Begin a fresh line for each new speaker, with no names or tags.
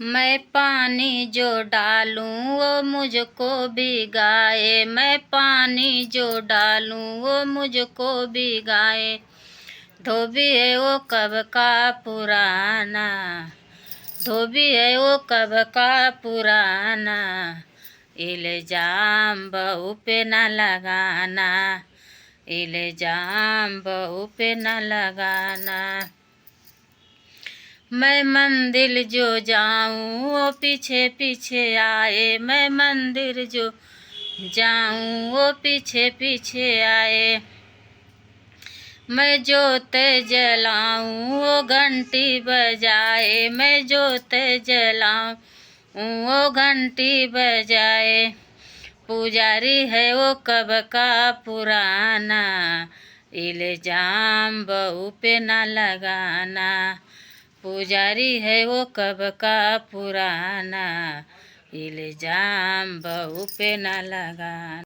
मैं पानी जो डालूं वो मुझको भिगाए, मैं पानी जो डालूं वो मुझको भिगाए। धोबी है वो कब का पुराना, धोबी है वो कब का पुराना। इल्जाम बहू पे न लगाना, इल्जाम बहू पे न लगाना। मैं मंदिर जो जाऊं वो पीछे पीछे आए, मैं मंदिर जो जाऊं वो पीछे पीछे आए। मैं जोत जलाऊं वो घंटी बजाए, मैं जोत जलाऊं वो घंटी बजाए। पुजारी है वो कब का पुराना, इल्जाम बहू पे न लगाना। पुजारी है वो कब का पुराना, इल्जाम बहू पे न लगाना।